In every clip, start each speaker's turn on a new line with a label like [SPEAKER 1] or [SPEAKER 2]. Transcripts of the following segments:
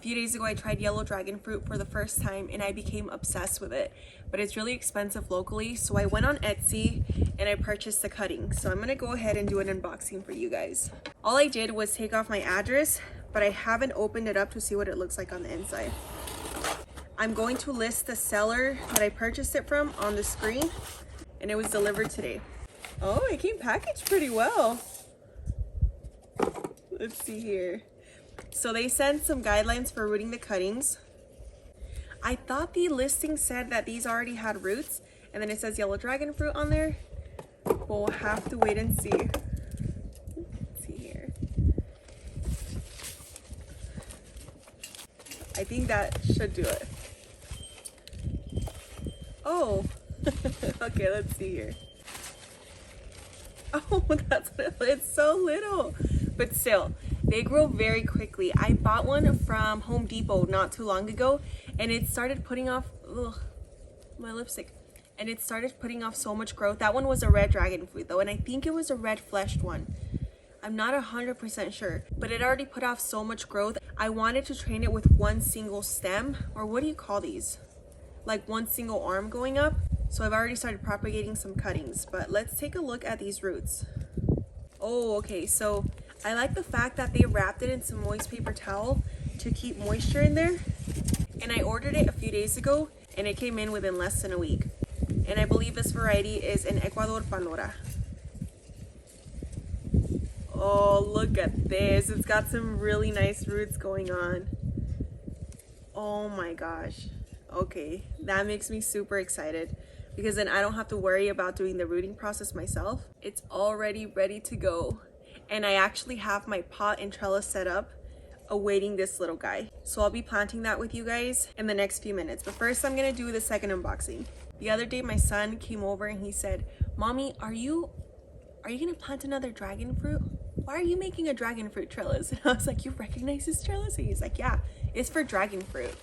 [SPEAKER 1] few days ago I tried yellow dragon fruit for the first time and I became obsessed with it, but it's really expensive locally, so I went on Etsy and I purchased the cutting. So I'm gonna go ahead and do an unboxing for you guys. All I did was take off my address, but I haven't opened it up to see what it looks like on the inside. I'm going to list the seller that I purchased it from on the screen, and it was delivered today. Oh, it came packaged pretty well. Let's see here. So they sent some guidelines for rooting the cuttings. I thought the listing said that these already had roots, and then it says yellow dragon fruit on there. But we'll have to wait and see. Let's see here. I think that should do it. Oh, okay, let's see here. Oh, that's what it's so little, but still, they grow very quickly. I bought one from Home Depot not too long ago, and it started putting off, my lipstick, and it started putting off so much growth. That one was a red dragon fruit though, and I think it was a red fleshed one. I'm not 100% sure, but it already put off so much growth. I wanted to train it with one single stem, or what do you call these? Like one single arm going up. So I've already started propagating some cuttings, but let's take a look at these roots. Oh, okay, so I like the fact that they wrapped it in some moist paper towel to keep moisture in there. And I ordered it a few days ago and it came in within less than a week. And I believe this variety is an Ecuador Panora. Oh, look at this. It's got some really nice roots going on. Oh my gosh. Okay, that makes me super excited because then I don't have to worry about doing the rooting process myself. It's already ready to go. And I actually have my pot and trellis set up awaiting this little guy. So I'll be planting that with you guys in the next few minutes. But first I'm gonna do the second unboxing. The other day my son came over and he said, "Mommy, are you gonna plant another dragon fruit? Why are you making a dragon fruit trellis?" And I was like, "You recognize this trellis?" And he's like, "Yeah, it's for dragon fruit."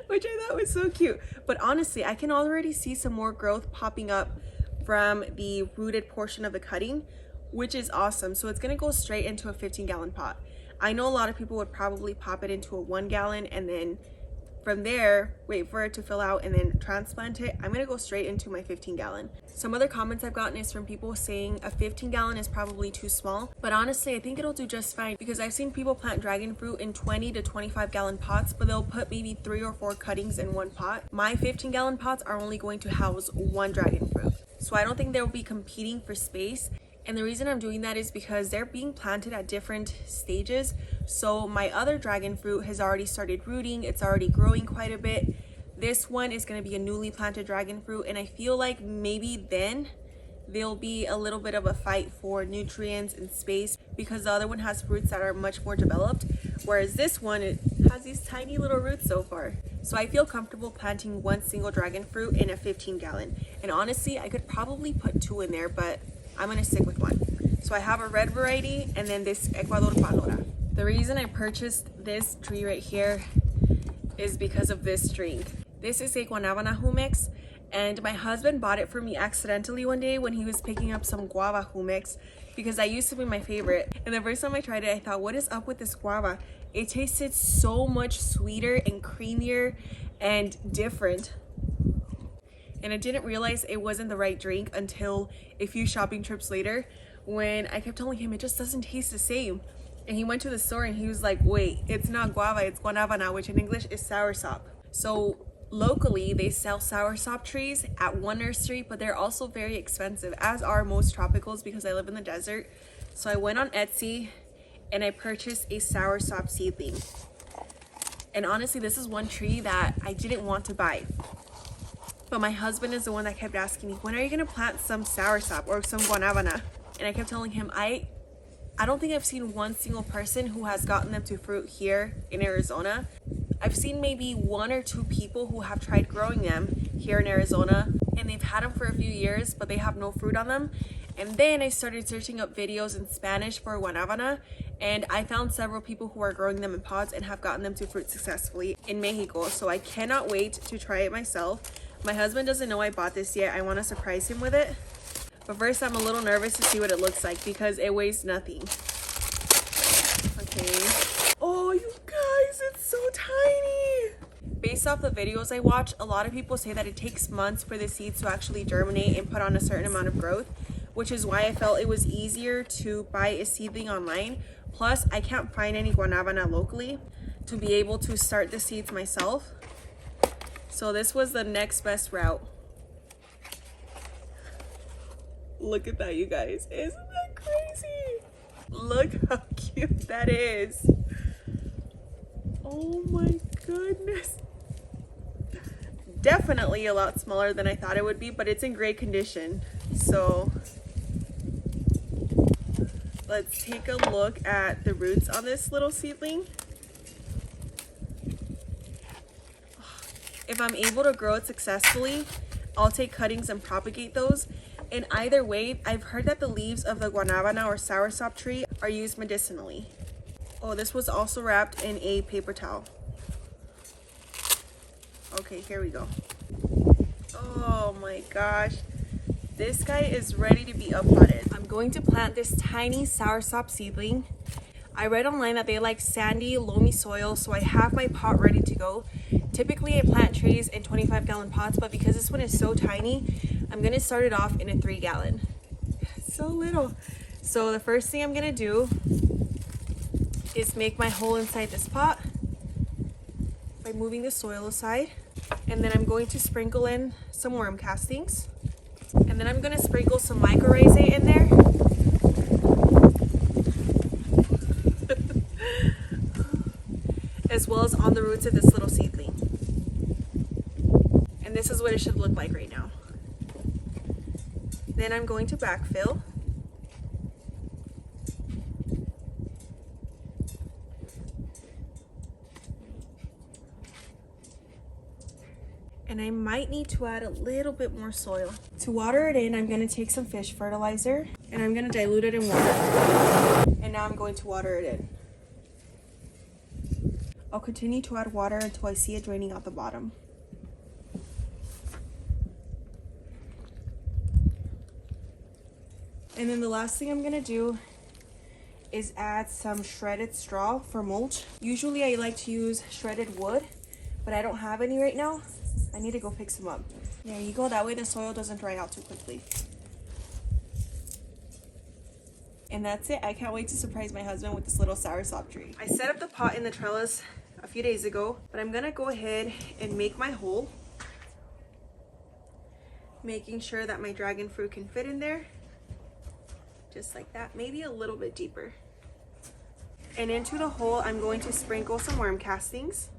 [SPEAKER 1] Which I thought was so cute. But honestly, I can already see some more growth popping up from the rooted portion of the cutting, which is awesome. So it's gonna go straight into a 15-gallon pot. I know a lot of people would probably pop it into a 1-gallon and then from there wait for it to fill out and then transplant it. I'm gonna go straight into my 15-gallon. Some other comments I've gotten is from people saying a 15-gallon is probably too small, but honestly I think it'll do just fine because I've seen people plant dragon fruit in 20 to 25-gallon pots, but they'll put maybe 3 or 4 cuttings in one pot. My 15-gallon pots are only going to house one dragon fruit, so I don't think they'll be competing for space. And the reason I'm doing that is because they're being planted at different stages. So my other dragon fruit has already started rooting. It's already growing quite a bit. This one is going to be a newly planted dragon fruit. And I feel like maybe then there'll be a little bit of a fight for nutrients and space because the other one has roots that are much more developed. Whereas this one, it has these tiny little roots so far. So I feel comfortable planting one single dragon fruit in a 15-gallon. And honestly, I could probably put 2 in there, but I'm gonna stick with one. So I have a red variety and then this Ecuador Panora. The reason I purchased this tree right here is because of this drink. This is a Guanabana humex, and my husband bought it for me accidentally one day when he was picking up some guava humex because that used to be my favorite. And the first time I tried it, I thought, what is up with this guava? It tasted so much sweeter and creamier and different. And I didn't realize it wasn't the right drink until a few shopping trips later when I kept telling him it just doesn't taste the same. And he went to the store and he was like, wait, it's not guava, it's guanabana, which in English is soursop. So locally, they sell soursop trees at one nursery, but they're also very expensive, as are most tropicals because I live in the desert. So I went on Etsy and I purchased a soursop seedling. And honestly, this is one tree that I didn't want to buy. But my husband is the one that kept asking me, when are you gonna plant some soursop or some guanabana? And I kept telling him, I don't think I've seen one single person who has gotten them to fruit here in Arizona. I've seen maybe 1 or 2 people who have tried growing them here in Arizona, and they've had them for a few years, but they have no fruit on them. And then I started searching up videos in Spanish for guanabana, and I found several people who are growing them in pots and have gotten them to fruit successfully in Mexico. So I cannot wait to try it myself. My husband doesn't know I bought this yet. I want to surprise him with it. But first, I'm a little nervous to see what it looks like because it weighs nothing. Okay. Oh, you guys, based off the videos I watch, a lot of people say that it takes months for the seeds to actually germinate and put on a certain amount of growth, which is why I felt it was easier to buy a seedling online. Plus, I can't find any guanabana locally to be able to start the seeds myself. So this was the next best route. Look at that, you guys. Isn't that crazy? Look how cute that is. Oh my goodness. Definitely a lot smaller than I thought it would be, but it's in great condition. So let's take a look at the roots on this little seedling. If I'm able to grow it successfully, I'll take cuttings and propagate those. And either way, I've heard that the leaves of the guanabana or soursop tree are used medicinally. Oh, this was also wrapped in a paper towel. Okay, here we go. Oh my gosh. This guy is ready to be uppotted. I'm going to plant this tiny soursop seedling. I read online that they like sandy, loamy soil, so I have my pot ready to go. Typically I plant trees in 25-gallon pots, but because this one is so tiny, I'm gonna start it off in a 3-gallon. So little. So the first thing I'm gonna do is make my hole inside this pot by moving the soil aside. And then I'm going to sprinkle in some worm castings. And then I'm gonna sprinkle some mycorrhizae in there. As well as on the roots of this little seedling. And this is what it should look like right now. Then I'm going to backfill. And I might need to add a little bit more soil. To water it in, I'm going to take some fish fertilizer and I'm going to dilute it in water. And now I'm going to water it in. I'll continue to add water until I see it draining out the bottom. And then the last thing I'm going to do is add some shredded straw for mulch. Usually I like to use shredded wood, but I don't have any right now. I need to go pick some up. There you go. That way the soil doesn't dry out too quickly. And that's it. I can't wait to surprise my husband with this little soursop tree. I set up the pot in the trellis a few days ago, but I'm gonna go ahead and make my hole, making sure that my dragon fruit can fit in there, just like that, maybe a little bit deeper. And into the hole, I'm going to sprinkle some worm castings.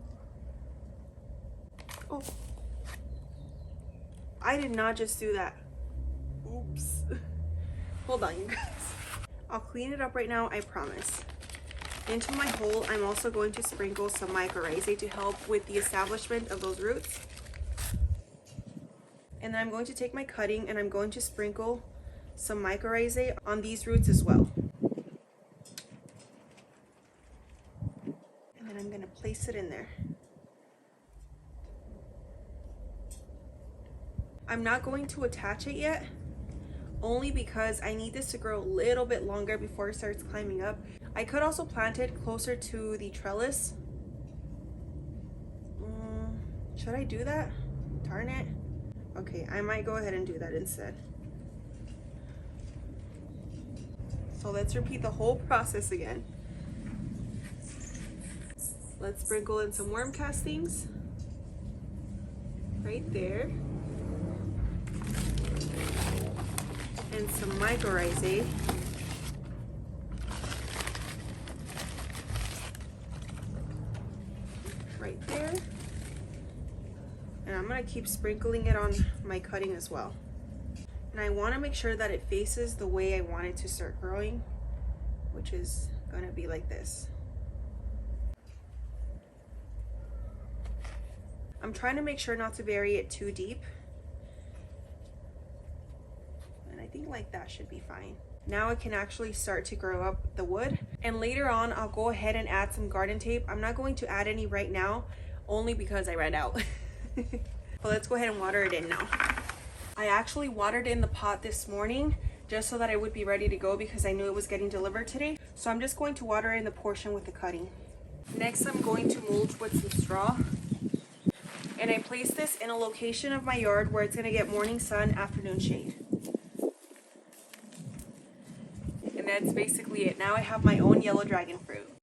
[SPEAKER 1] Oh, I did not just do that. Oops. Hold on, you guys. I'll clean it up right now, I promise. Into my hole, I'm also going to sprinkle some mycorrhizae to help with the establishment of those roots. And then I'm going to take my cutting and I'm going to sprinkle some mycorrhizae on these roots as well. And then I'm going to place it in there. I'm not going to attach it yet, only because I need this to grow a little bit longer before it starts climbing up. I could also plant it closer to the trellis. Should I do that? Darn it. Okay, I might go ahead and do that instead. So let's repeat the whole process again. Let's sprinkle in some worm castings right there. And some mycorrhizae. Right there. And I'm going to keep sprinkling it on my cutting as well. And I want to make sure that it faces the way I want it to start growing, which is going to be like this. I'm trying to make sure not to bury it too deep. And I think like that should be fine. Now it can actually start to grow up the wood. And later on, I'll go ahead and add some garden tape. I'm not going to add any right now, only because I ran out. But let's go ahead and water it in now. I actually watered in the pot this morning just so that I would be ready to go because I knew it was getting delivered today. So I'm just going to water in the portion with the cutting. Next, I'm going to mulch with some straw. And I placed this in a location of my yard where it's going to get morning sun, afternoon shade. And that's basically it. Now I have my own yellow dragon fruit.